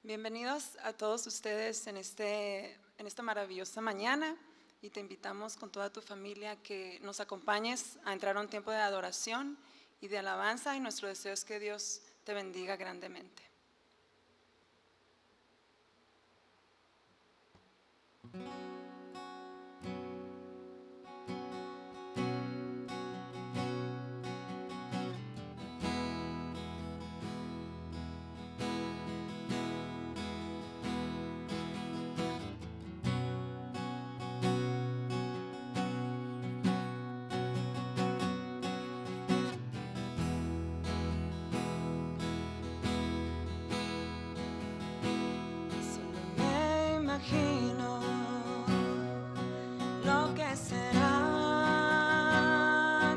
Bienvenidos a todos ustedes en esta maravillosa mañana y te invitamos con toda tu familia que nos acompañes a entrar a un tiempo de adoración y de alabanza, y nuestro deseo es que Dios te bendiga grandemente. Imagino lo que será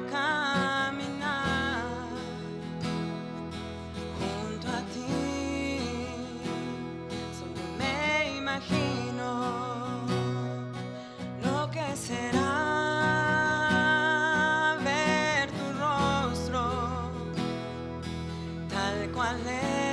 caminar junto a ti. Solo me imagino lo que será ver tu rostro tal cual es.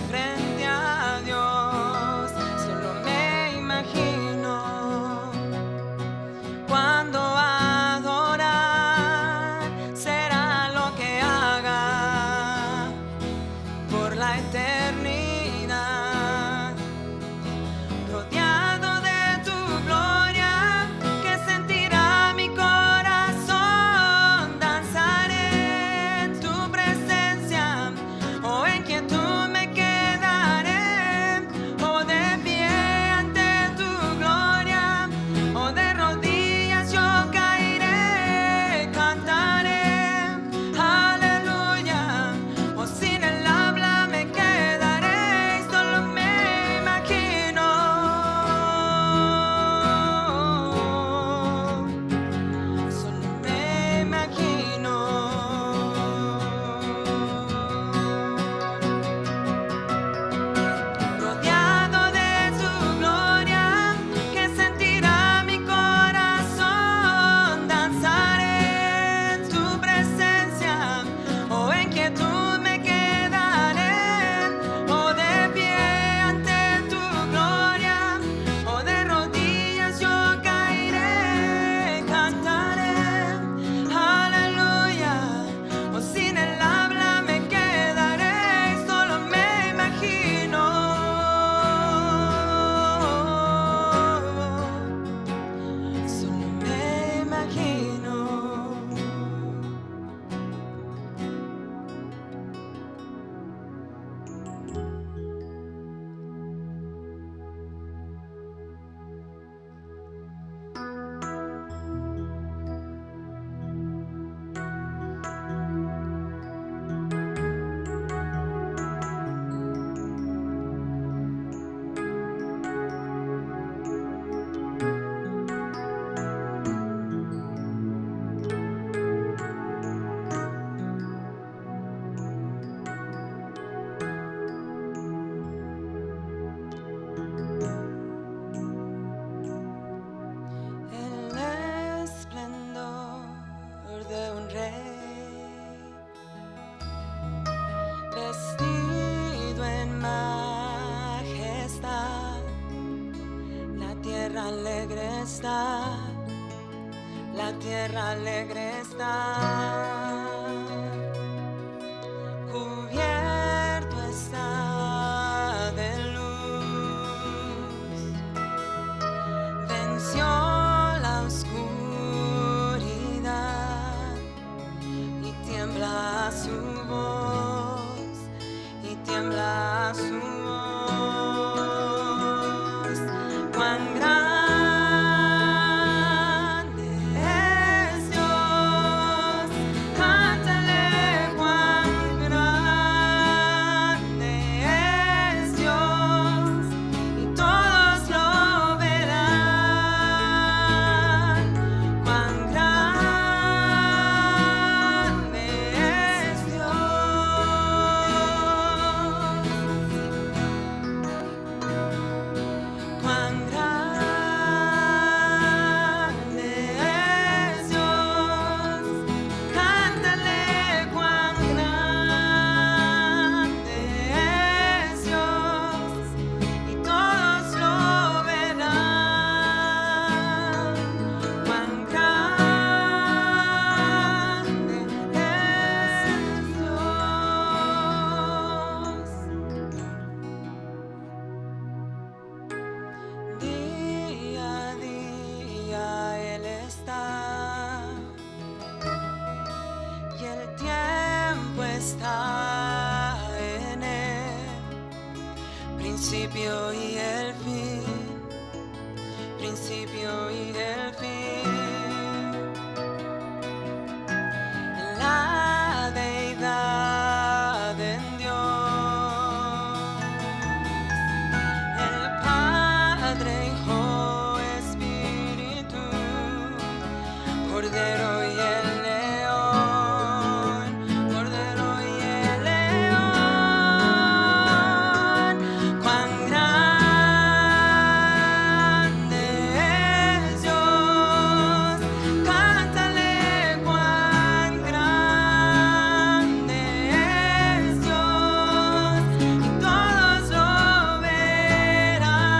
Frente a Dios, solo me imagino cuando adorar será lo que haga por la eternidad, rodeado de tu gloria, que sentirá mi corazón. Danzaré en tu presencia, o en quietud vestido en majestad, la tierra alegre está, la tierra alegre está, cubierta principio y el fin, principio y el fin. La deidad en Dios, el Padre, Hijo, Espíritu, Cordero y el León, Cordero y el León. Cuán grande es Dios, cántale cuán grande es Dios, y todos lo verán.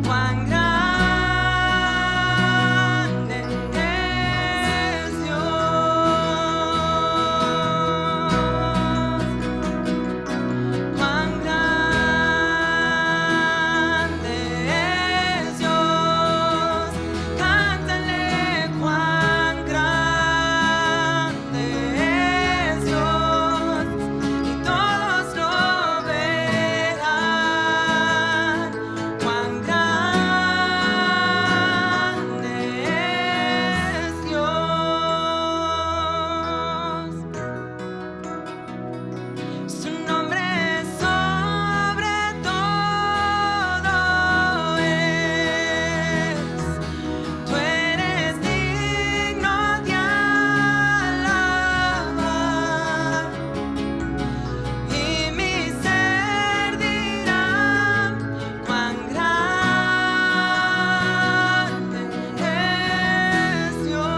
Cuán grande es Dios. Cuán grande es Dios, cántale cuán grande es Dios, y todos lo verán. Cuán grande es Dios. Su nombre sobre todo es. Tú eres digno de alabar, y mi ser dirá cuán grande es Dios.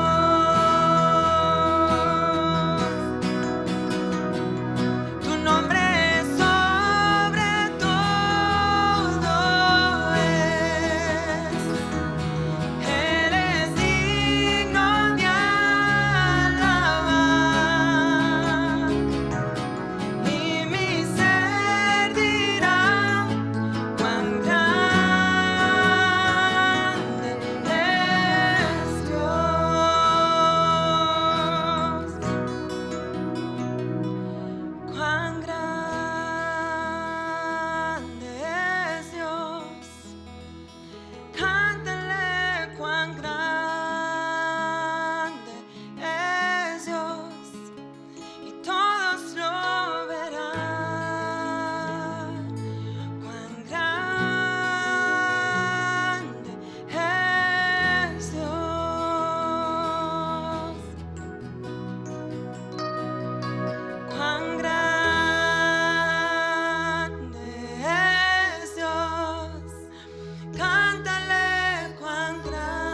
Tu nombre sobre todo es. Él es digno de alabar, y mi ser dirá cuán grande es Dios. Cuán grande es Dios, cántale cuán grande es Dios, y todos lo verán. Cuán grande es Dios. Cuán grande es Dios, cántale cuán grande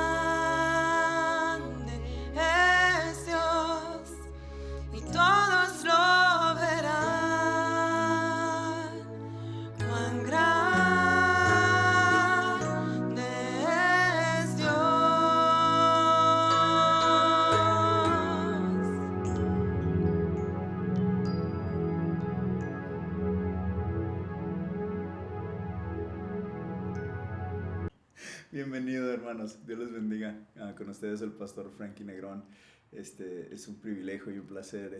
es Dios, y todos lo verán. Cuán grande es Bienvenido, hermanos. Dios les bendiga. Con ustedes el pastor Frankie Negrón. Es un privilegio y un placer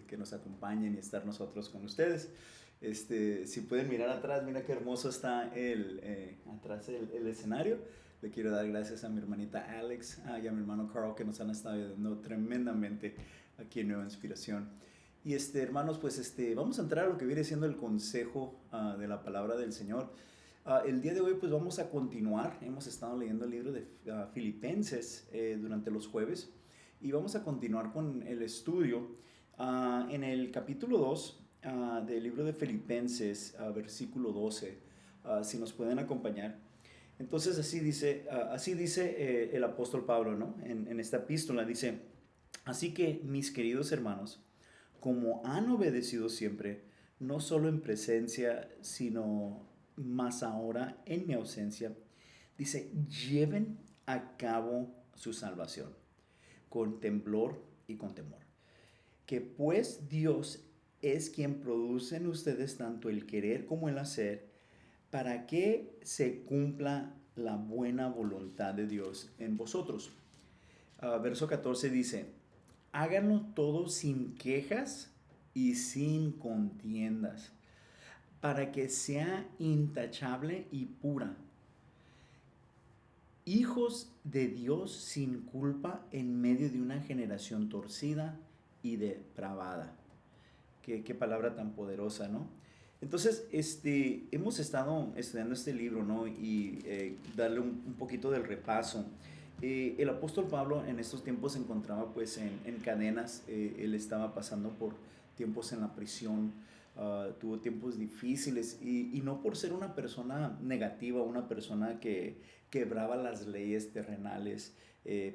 que nos acompañen y estar nosotros con ustedes. Si pueden mirar atrás, mira qué hermoso está atrás el escenario. Le quiero dar gracias a mi hermanita Alex y a mi hermano Carl, que nos han estado ayudando tremendamente aquí en Nueva Inspiración. Y hermanos, pues vamos a entrar a lo que viene siendo el consejo de la palabra del Señor. El día de hoy pues vamos a continuar. Hemos estado leyendo el libro de Filipenses durante los jueves, y vamos a continuar con el estudio en el capítulo 2 del libro de Filipenses, versículo 12, si nos pueden acompañar. Entonces así dice el apóstol Pablo, ¿no? En esta epístola dice: así que, mis queridos hermanos, como han obedecido siempre, no solo en presencia, sino más ahora en mi ausencia, dice, lleven a cabo su salvación con temblor y con temor. Que pues Dios es quien produce en ustedes tanto el querer como el hacer, para que se cumpla la buena voluntad de Dios en vosotros. Verso 14 dice: háganlo todo sin quejas y sin contiendas, para que sea intachable y pura, hijos de Dios sin culpa en medio de una generación torcida y depravada. Qué palabra tan poderosa, ¿no? Entonces, hemos estado estudiando este libro, ¿no? Y darle un poquito del repaso. El apóstol Pablo en estos tiempos se encontraba pues en cadenas. Él estaba pasando por tiempos en la prisión. Tuvo tiempos difíciles y no por ser una persona negativa, una persona que quebraba las leyes terrenales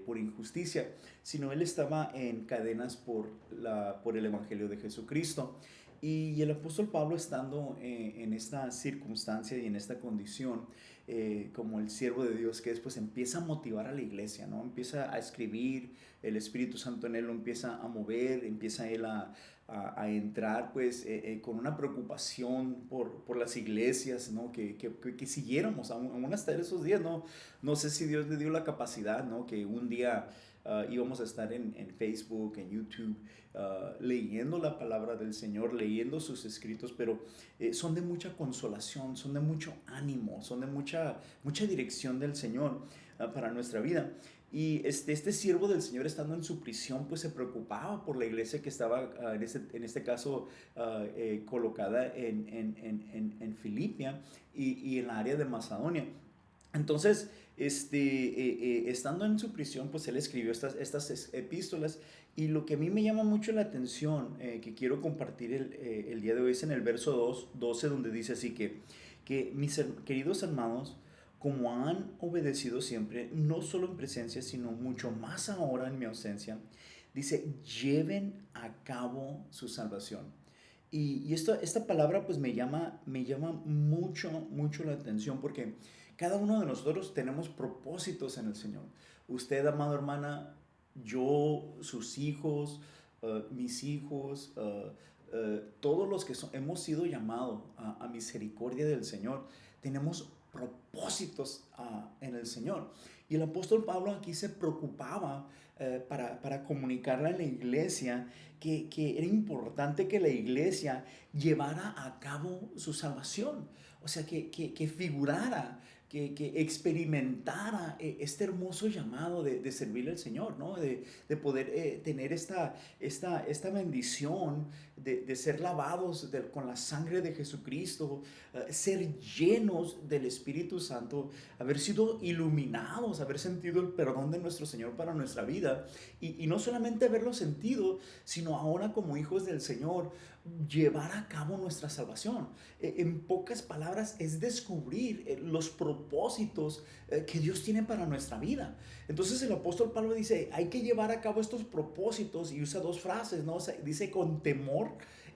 por injusticia, sino él estaba en cadenas por el Evangelio de Jesucristo. Y el apóstol Pablo, estando en esta circunstancia y en esta condición, como el siervo de Dios que es, pues empieza a motivar a la iglesia, ¿no? Empieza a escribir, el Espíritu Santo en él lo empieza a mover, empieza él a entrar pues con una preocupación por las iglesias, ¿no? Que siguiéramos, aún hasta esos días, ¿no? No sé si Dios le dio la capacidad, ¿no? Que un día íbamos a estar en Facebook, en YouTube, leyendo la palabra del Señor, leyendo sus escritos, pero son de mucha consolación, son de mucho ánimo, son de mucha dirección del Señor para nuestra vida. Y este siervo del Señor, estando en su prisión, pues se preocupaba por la iglesia que estaba, en este caso, colocada en Filipia y en la área de Macedonia. Entonces, estando en su prisión, pues él escribió estas epístolas. Y lo que a mí me llama mucho la atención, que quiero compartir el día de hoy, es en el verso 12, donde dice así que mis queridos hermanos, como han obedecido siempre, no solo en presencia, sino mucho más ahora en mi ausencia, dice, lleven a cabo su salvación. Y esta palabra pues me llama mucho la atención, porque cada uno de nosotros tenemos propósitos en el Señor. Usted, amada hermana, yo, sus hijos, mis hijos, todos los que hemos sido llamados a misericordia del Señor, tenemos propósitos en el Señor. Y el apóstol Pablo aquí se preocupaba para comunicarle a la iglesia que era importante que la iglesia llevara a cabo su salvación. O sea, que figurara, que experimentara este hermoso llamado de servirle al Señor, ¿no? De poder tener esta bendición de ser lavados con la sangre de Jesucristo, ser llenos del Espíritu Santo, haber sido iluminados, haber sentido el perdón de nuestro Señor para nuestra vida, y no solamente haberlo sentido, sino ahora como hijos del Señor, llevar a cabo nuestra salvación. En pocas palabras, es descubrir los propósitos que Dios tiene para nuestra vida. Entonces el apóstol Pablo dice, hay que llevar a cabo estos propósitos, y usa dos frases, ¿no? O sea, dice con temor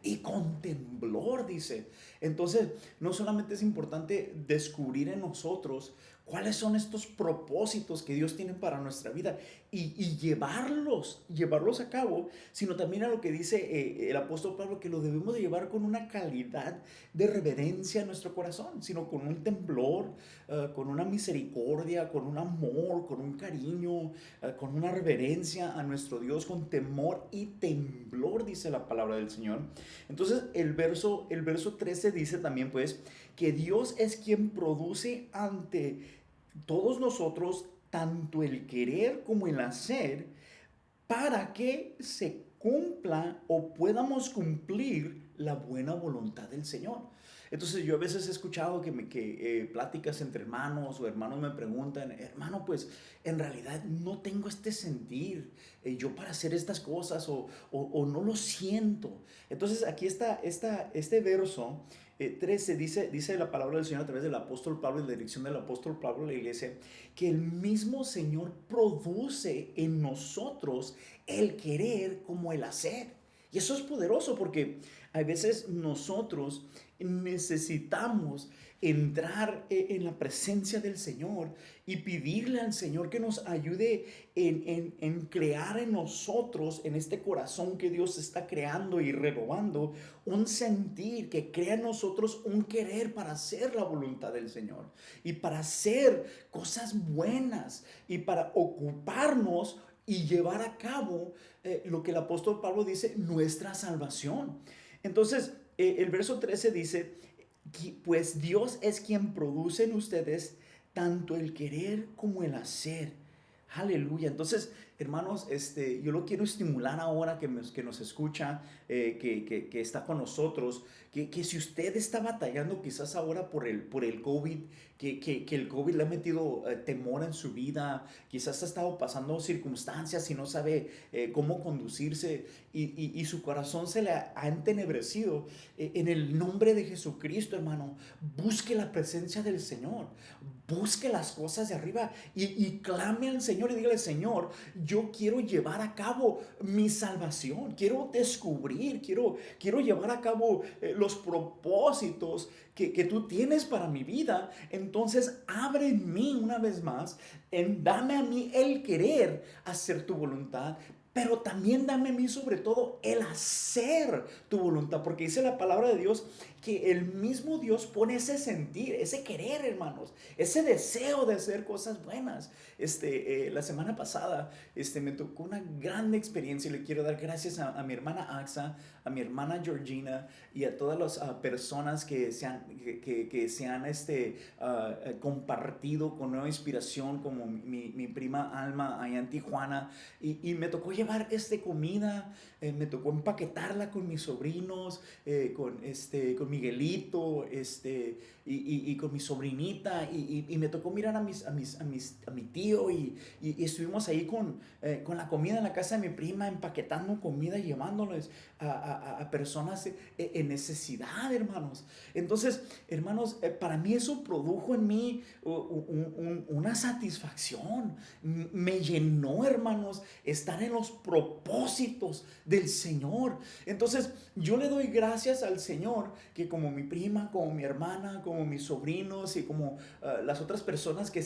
y con temblor, dice. Entonces, no solamente es importante descubrir en nosotros cuáles son estos propósitos que Dios tiene para nuestra vida y llevarlos a cabo, sino también a lo que dice el apóstol Pablo, que lo debemos de llevar con una calidad de reverencia en nuestro corazón, sino con un temblor, con una misericordia, con un amor, con un cariño, con una reverencia a nuestro Dios, con temor y temblor, dice la palabra del Señor. Entonces el verso 13 dice también pues que Dios es quien produce ante todos nosotros tanto el querer como el hacer, para que se cumpla o podamos cumplir la buena voluntad del Señor. Entonces yo a veces he escuchado que pláticas entre hermanos o hermanos me preguntan, hermano, pues en realidad no tengo este sentir yo para hacer estas cosas, o no lo siento. Entonces aquí está este verso 13 dice la palabra del Señor a través del apóstol Pablo, en la dirección del apóstol Pablo a la iglesia, que el mismo Señor produce en nosotros el querer como el hacer. Y eso es poderoso, porque a veces nosotros necesitamos entrar en la presencia del Señor y pedirle al Señor que nos ayude en crear en nosotros, en este corazón que Dios está creando y renovando, un sentir, que crea en nosotros un querer para hacer la voluntad del Señor y para hacer cosas buenas y para ocuparnos y llevar a cabo lo que el apóstol Pablo dice, nuestra salvación. Entonces, el verso 13 dice, Pues Dios es quien produce en ustedes tanto el querer como el hacer. Aleluya. Entonces, hermanos, yo lo quiero estimular ahora que nos escucha, que está con nosotros, que si usted está batallando quizás ahora por el COVID, que el COVID le ha metido temor en su vida, quizás ha estado pasando circunstancias y no sabe cómo conducirse y su corazón se le ha entenebrecido. En el nombre de Jesucristo, hermano, busque la presencia del Señor, busque las cosas de arriba y clame al Señor y dígale: Señor, yo quiero llevar a cabo mi salvación, quiero descubrir, quiero llevar a cabo los propósitos que tú tienes para mi vida. Entonces abre en mí una vez más, dame a mí el querer hacer tu voluntad, pero también dame a mí sobre todo el hacer tu voluntad, porque dice la palabra de Dios que el mismo Dios pone ese sentir, ese querer, hermanos, ese deseo de hacer cosas buenas. La semana pasada me tocó una gran experiencia y le quiero dar gracias a mi hermana Axa, a mi hermana Georgina y a todas las personas que se han compartido con Nueva Inspiración, como mi prima Alma allá en Tijuana, y me tocó llevar comida, me tocó empaquetarla con mis sobrinos, con Miguelito, y con mi sobrinita, y me tocó mirar a mi tío, y estuvimos ahí con la comida en la casa de mi prima, empaquetando comida y llevándoles a personas en necesidad, hermanos. Entonces, hermanos, para mí eso produjo en mí una satisfacción. Me llenó, hermanos, estar en los propósitos del Señor. Entonces, yo le doy gracias al Señor que como mi prima, como mi hermana, como mis sobrinos y como las otras personas que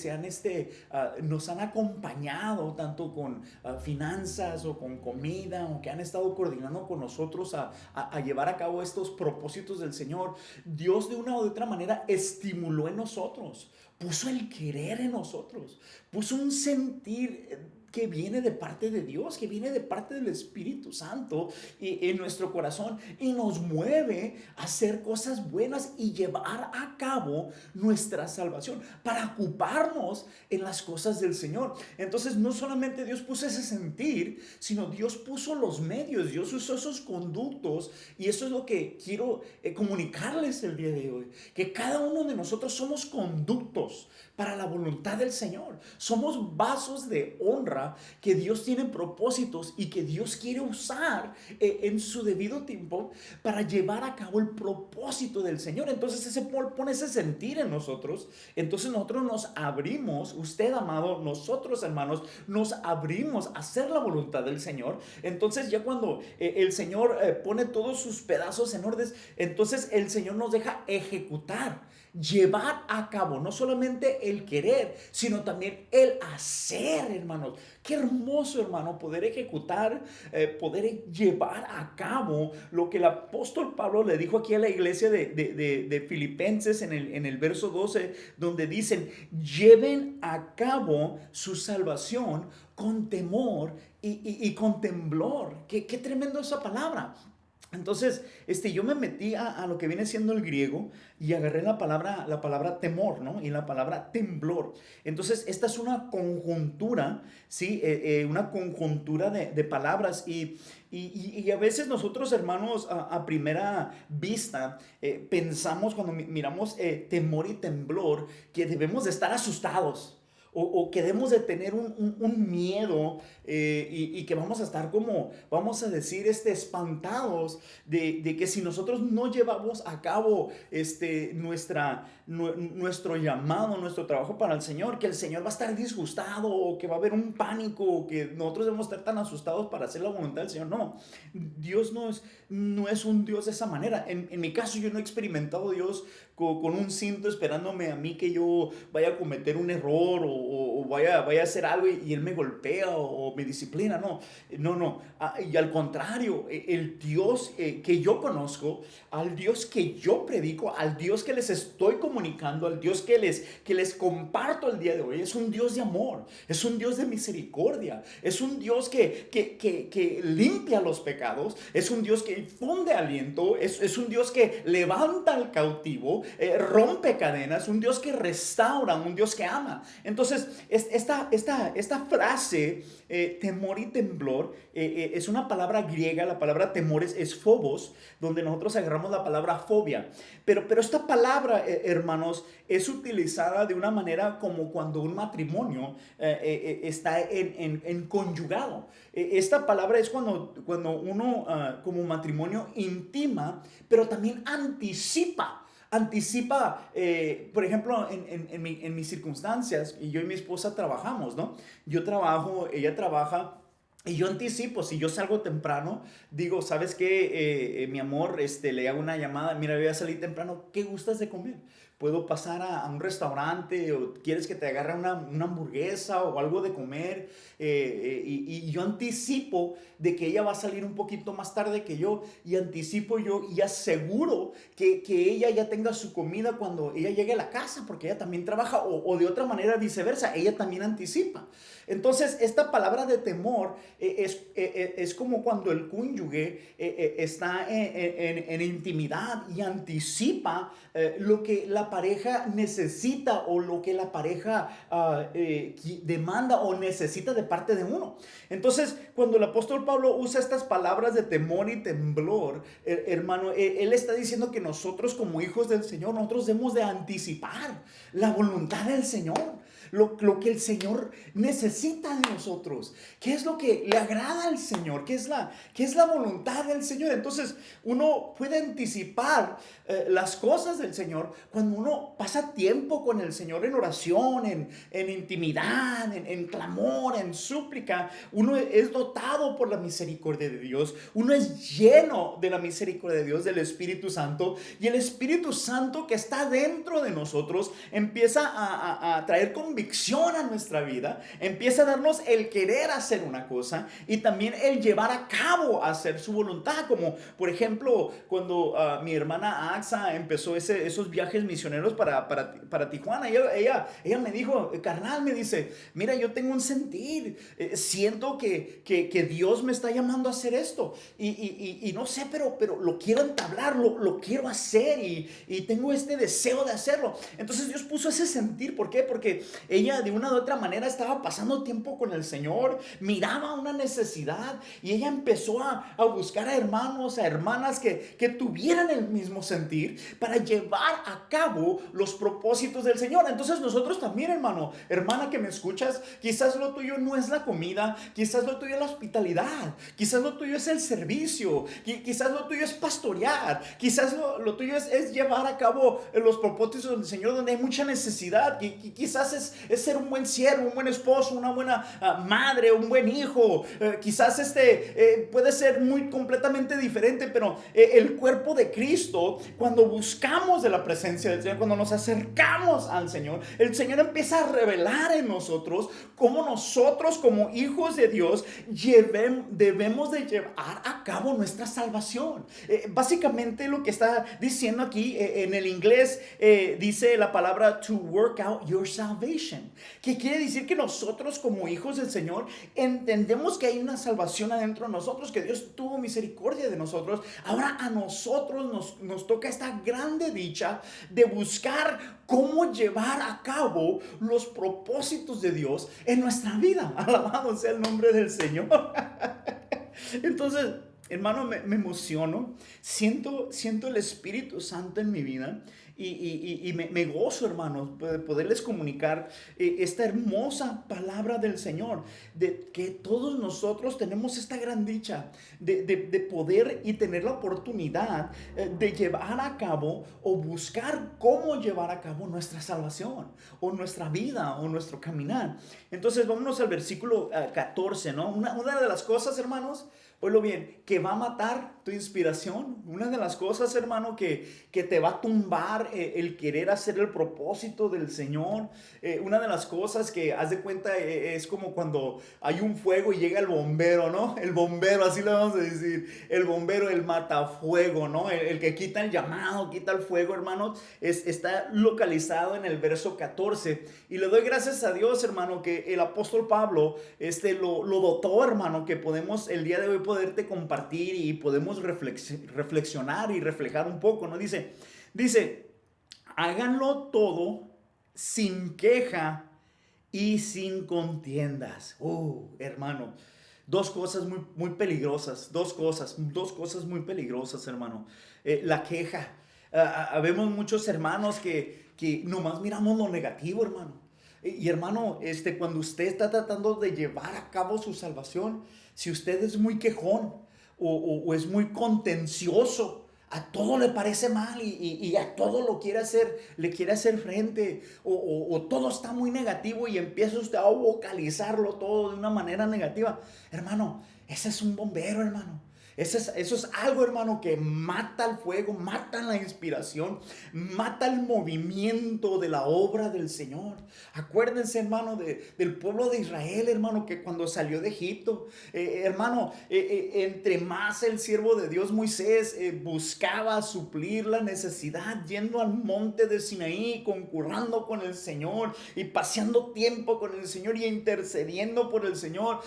nos han acompañado tanto con finanzas o con comida, o que han estado coordinando con nosotros a llevar a cabo estos propósitos del Señor, Dios de una u otra manera estimuló en nosotros, puso el querer en nosotros, puso un sentir que viene de parte de Dios, que viene de parte del Espíritu Santo en nuestro corazón, y nos mueve a hacer cosas buenas y llevar a cabo nuestra salvación, para ocuparnos en las cosas del Señor. Entonces, no solamente Dios puso ese sentir, sino Dios puso los medios, Dios usó esos conductos, y eso es lo que quiero comunicarles el día de hoy, que cada uno de nosotros somos conductos para la voluntad del Señor. Somos vasos de honra que Dios tiene propósitos y que Dios quiere usar en su debido tiempo para llevar a cabo el propósito del Señor. Entonces ese pone ese sentir en nosotros. Entonces nosotros nos abrimos, usted amado, nosotros hermanos, nos abrimos a hacer la voluntad del Señor. Entonces ya cuando el Señor pone todos sus pedazos en orden, entonces el Señor nos deja ejecutar, llevar a cabo no solamente el querer, sino también el hacer, hermanos. Qué hermoso, hermano, poder ejecutar, poder llevar a cabo lo que el apóstol Pablo le dijo aquí a la iglesia de Filipenses en el verso 12, donde dicen: lleven a cabo su salvación con temor y con temblor. Qué tremendo esa palabra. Entonces, yo me metí a lo que viene siendo el griego y agarré la palabra temor, ¿no? Y la palabra temblor. Entonces, esta es una conjuntura, ¿sí? Una conjuntura de palabras, y a veces nosotros, hermanos, a primera vista, pensamos cuando miramos temor y temblor, que debemos de estar asustados. O que debemos de tener un miedo, y que vamos a estar como, vamos a decir, espantados de que si nosotros no llevamos a cabo nuestro llamado, nuestro trabajo para el Señor, que el Señor va a estar disgustado, o que va a haber un pánico, o que nosotros debemos estar tan asustados para hacer la voluntad del Señor. No, Dios no es un Dios de esa manera. En mi caso, yo no he experimentado a Dios con un cinto esperándome a mí que yo vaya a cometer un error, o vaya a hacer algo y Él me golpea o me disciplina. No. Y al contrario, el Dios que yo conozco, al Dios que yo predico, al Dios que les estoy comunicando, al Dios que les comparto el día de hoy, es un Dios de amor, es un Dios de misericordia, es un Dios que limpia los pecados, es un Dios que infunde aliento, es un Dios que levanta al cautivo, rompe cadenas, un Dios que restaura, un Dios que ama. Entonces, esta frase, temor y temblor, es una palabra griega. La palabra temor es phobos, donde nosotros agarramos la palabra fobia. Pero esta palabra, hermanos, es utilizada de una manera como cuando un matrimonio está en conyugado. Esta palabra es cuando uno como matrimonio intima, pero también anticipa, por ejemplo, en mis circunstancias, y yo y mi esposa trabajamos, ¿no? Yo trabajo, ella trabaja. Y yo anticipo, si yo salgo temprano, digo, ¿sabes qué? Mi amor, le hago una llamada, mira, voy a salir temprano, ¿qué gustas de comer? Puedo pasar a un restaurante, o quieres que te agarre una hamburguesa o algo de comer, y yo anticipo de que ella va a salir un poquito más tarde que yo, y anticipo yo y aseguro que ella ya tenga su comida cuando ella llegue a la casa, porque ella también trabaja, o de otra manera viceversa, ella también anticipa. Entonces, esta palabra de temor es como cuando el cónyuge está en intimidad y anticipa lo que la pareja necesita, o lo que la pareja demanda o necesita de parte de uno. Entonces, cuando el apóstol Pablo usa estas palabras de temor y temblor, hermano, él está diciendo que nosotros como hijos del Señor, nosotros debemos de anticipar la voluntad del Señor. Lo que el Señor necesita de nosotros. ¿Qué es lo que le agrada al Señor? ¿Qué es la voluntad del Señor? Entonces, uno puede anticipar las cosas del Señor cuando uno pasa tiempo con el Señor en oración, en intimidad, en clamor, en súplica. Uno es dotado por la misericordia de Dios. Uno es lleno de la misericordia de Dios, del Espíritu Santo. Y el Espíritu Santo que está dentro de nosotros empieza a traer convicción a nuestra vida, empieza a darnos el querer hacer una cosa y también el llevar a cabo hacer su voluntad. Como por ejemplo cuando mi hermana Axa empezó esos viajes misioneros para Tijuana. Ella me dijo, carnal, me dice, mira, yo tengo un sentir, siento que Dios me está llamando a hacer esto y no sé, pero lo quiero entablar, lo quiero hacer, y tengo este deseo de hacerlo. Entonces Dios puso ese sentir. ¿Por qué? Porque ella de una u otra manera estaba pasando tiempo con el Señor, miraba una necesidad y ella empezó a buscar a hermanos, a hermanas que tuvieran el mismo sentir para llevar a cabo los propósitos del Señor. Entonces nosotros también, hermana que me escuchas, quizás lo tuyo no es la comida, quizás lo tuyo es la hospitalidad, quizás lo tuyo es el servicio, quizás lo tuyo es pastorear, quizás lo tuyo es llevar a cabo los propósitos del Señor donde hay mucha necesidad, quizás es ser un buen siervo, un buen esposo, una buena madre, un buen hijo. Quizás puede ser muy completamente diferente, pero el cuerpo de Cristo, cuando buscamos de la presencia del Señor, cuando nos acercamos al Señor, el Señor empieza a revelar en nosotros cómo nosotros como hijos de Dios debemos de llevar a cabo nuestra salvación. Básicamente lo que está diciendo aquí en el inglés, dice la palabra to work out your salvation, que quiere decir que nosotros como hijos del Señor entendemos que hay una salvación adentro de nosotros, que Dios tuvo misericordia de nosotros. Ahora a nosotros nos toca esta grande dicha de buscar cómo llevar a cabo los propósitos de Dios en nuestra vida. Alabado sea el nombre del Señor. Entonces, hermano, me emociono, siento el Espíritu Santo en mi vida y me gozo, hermanos, de poderles comunicar esta hermosa palabra del Señor, de que todos nosotros tenemos esta gran dicha de poder y tener la oportunidad de llevar a cabo o buscar cómo llevar a cabo nuestra salvación o nuestra vida o nuestro caminar. Entonces, vámonos al versículo 14, ¿no? Una de las cosas, hermanos, oílo bien, que va a matar tu inspiración. Una de las cosas, hermano, que te va a tumbar el querer hacer el propósito del Señor. Una de las cosas que, haz de cuenta, es como cuando hay un fuego y llega el bombero, ¿no? El bombero, así le vamos a decir. El bombero, el matafuego, ¿no? El que quita el llamado, quita el fuego, hermano. Está localizado en el verso 14. Y le doy gracias a Dios, hermano, que el apóstol Pablo lo dotó, hermano, que podemos el día de hoy poderte compartir y podemos reflexionar y reflejar un poco, ¿no? Dice, háganlo todo sin queja y sin contiendas. Hermano, dos cosas muy peligrosas, dos cosas muy peligrosas, hermano. La queja. Habemos muchos hermanos que nomás miramos lo negativo, hermano. Y hermano, cuando usted está tratando de llevar a cabo su salvación, si usted es muy quejón o es muy contencioso, a todo le parece mal y a todo lo quiere hacer, le quiere hacer frente, o todo está muy negativo y empieza usted a vocalizarlo todo de una manera negativa. Hermano, ese es un bombero, hermano. Eso es algo, hermano, que mata el fuego, mata la inspiración, mata el movimiento de la obra del Señor. Acuérdense, hermano, del pueblo de Israel, hermano, que cuando salió de Egipto, hermano, entre más el siervo de Dios Moisés buscaba suplir la necesidad, yendo al monte de Sinaí, concurrando con el Señor y paseando tiempo con el Señor y intercediendo por el Señor,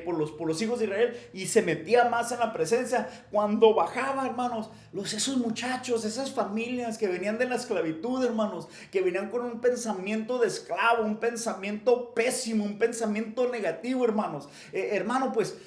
por los hijos de Israel, y se metía más en la presencia. Cuando bajaba, hermanos, esos muchachos, esas familias que venían de la esclavitud, hermanos, que venían con un pensamiento de esclavo, un pensamiento pésimo, un pensamiento negativo, hermanos, hermano, pues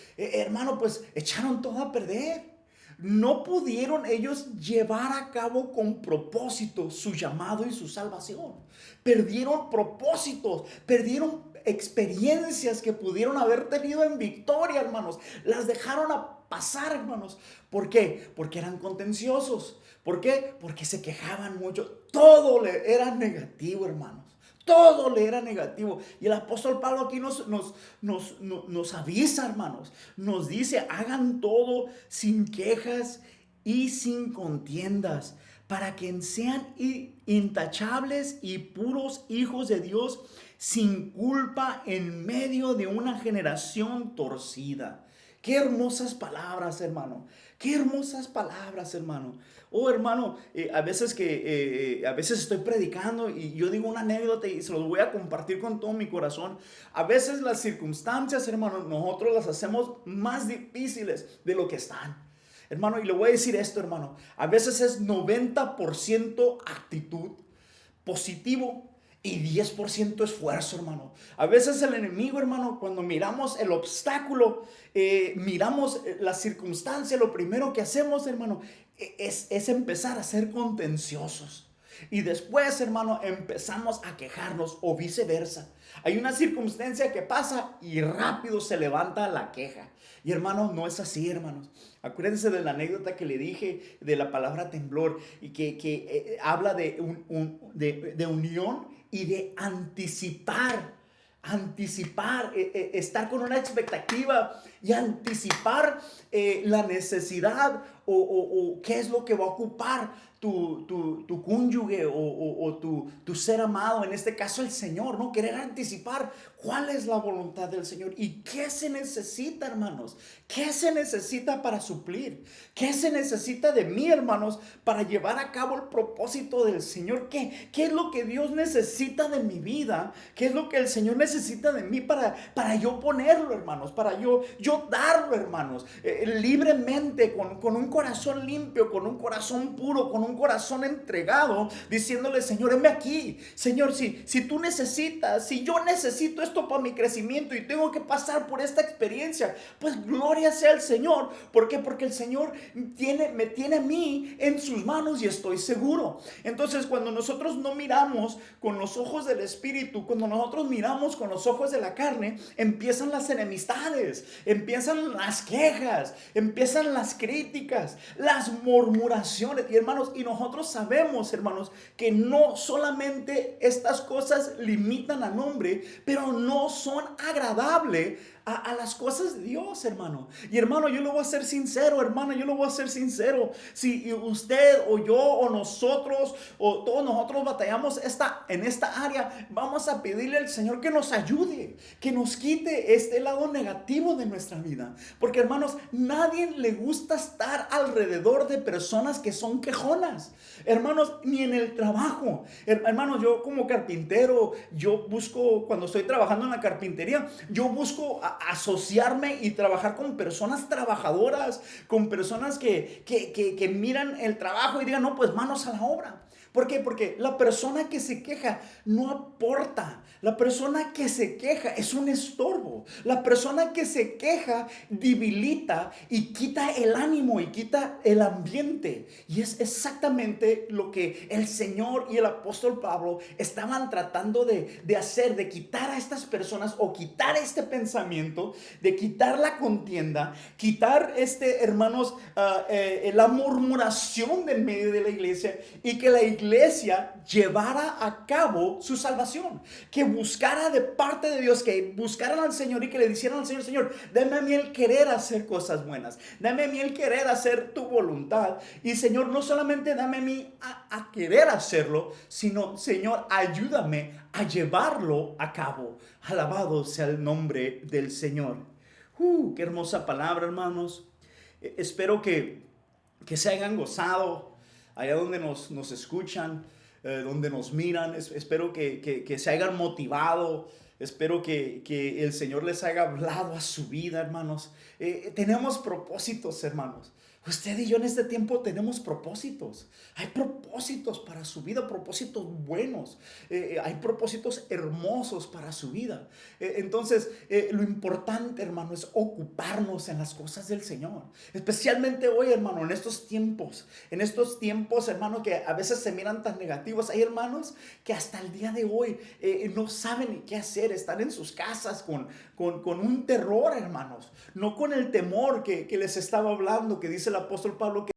echaron todo a perder. No pudieron ellos llevar a cabo con propósito su llamado y su salvación. Perdieron propósitos, perdieron experiencias que pudieron haber tenido en victoria, hermanos. Las dejaron a pasar, hermanos. ¿Por qué? Porque eran contenciosos. ¿Por qué? Porque se quejaban mucho. Todo le era negativo, hermanos. Todo le era negativo. Y el apóstol Pablo aquí nos avisa, hermanos. Nos dice, hagan todo sin quejas y sin contiendas, para que sean intachables y puros hijos de Dios, sin culpa en medio de una generación torcida. Qué hermosas palabras, hermano. Qué hermosas palabras, hermano. Hermano, a veces estoy predicando y yo digo una anécdota y se los voy a compartir con todo mi corazón. A veces las circunstancias, hermano, nosotros las hacemos más difíciles de lo que están. Hermano, y le voy a decir esto, hermano. A veces es 90% actitud positivo y 10% esfuerzo, hermano. A veces el enemigo, hermano, cuando miramos el obstáculo, miramos la circunstancia, lo primero que hacemos, hermano, es empezar a ser contenciosos. Y después, hermano, empezamos a quejarnos o viceversa. Hay una circunstancia que pasa y rápido se levanta la queja. Y hermanos, no es así, hermanos. Acuérdense de la anécdota que le dije de la palabra temblor y que habla de unión y de anticipar, estar con una expectativa y anticipar la necesidad o qué es lo que va a ocupar tu cónyuge o tu ser amado, en este caso el Señor, ¿no? Querer anticipar cuál es la voluntad del Señor y qué se necesita, hermanos. ¿Qué se necesita para suplir? ¿Qué se necesita de mí, hermanos, para llevar a cabo el propósito del Señor? ¿Qué es lo que Dios necesita de mi vida? ¿Qué es lo que el Señor necesita de mí para yo ponerlo, hermanos? Para yo darlo, hermanos, libremente, con un corazón limpio, con un corazón puro, con un corazón entregado, diciéndole, Señor, heme aquí. Señor, si tú necesitas, si yo necesito esto para mi crecimiento y tengo que pasar por esta experiencia, pues gloria sea al Señor. ¿Por qué? Porque el Señor me tiene a mí en sus manos y estoy seguro. Entonces, cuando nosotros no miramos con los ojos del Espíritu, cuando nosotros miramos con los ojos de la carne, empiezan las enemistades, empiezan las quejas, empiezan las críticas, las murmuraciones. Y hermanos, y nosotros sabemos, hermanos, que no solamente estas cosas limitan al hombre, pero no son agradables a las cosas de Dios, hermano. Y hermano, yo lo voy a ser sincero, hermano, yo lo voy a ser sincero. Si usted o yo o nosotros o todos nosotros batallamos en esta área, vamos a pedirle al Señor que nos ayude, que nos quite este lado negativo de nuestra vida. Porque, hermanos, nadie le gusta estar alrededor de personas que son quejonas. Hermanos, ni en el trabajo. Hermanos, yo como carpintero, yo busco, cuando estoy trabajando en la carpintería, yo busco asociarme y trabajar con personas trabajadoras, con personas que miran el trabajo y digan, no, pues manos a la obra. ¿Por qué? Porque la persona que se queja no aporta. La persona que se queja es un estorbo. La persona que se queja debilita y quita el ánimo y quita el ambiente. Y es exactamente lo que el Señor y el apóstol Pablo estaban tratando de hacer, de quitar a estas personas o quitar este pensamiento, de quitar la contienda, quitar, hermanos, la murmuración del medio de la iglesia y que la iglesia llevara a cabo su salvación, que buscara de parte de Dios, que buscaran al Señor y que le dijeran al Señor: Señor, dame a mí el querer hacer cosas buenas, dame a mí el querer hacer tu voluntad. Y Señor, no solamente dame a mí a querer hacerlo, sino Señor, ayúdame a llevarlo a cabo. Alabado sea el nombre del Señor. Qué hermosa palabra, hermanos. Espero que se hayan gozado allá donde nos escuchan, donde nos miran. Espero que se hayan motivado. Espero que el Señor les haya hablado a su vida, hermanos. Tenemos propósitos, hermanos. Usted y yo en este tiempo tenemos propósitos. Hay propósitos para su vida, propósitos buenos. Hay propósitos hermosos para su vida. Entonces, lo importante, hermano, es ocuparnos en las cosas del Señor. Especialmente hoy, hermano, en estos tiempos, hermano, que a veces se miran tan negativos. Hay hermanos que hasta el día de hoy no saben ni qué hacer. Están en sus casas con un terror, hermanos. No con el temor que les estaba hablando, que dice el apóstol Pablo, que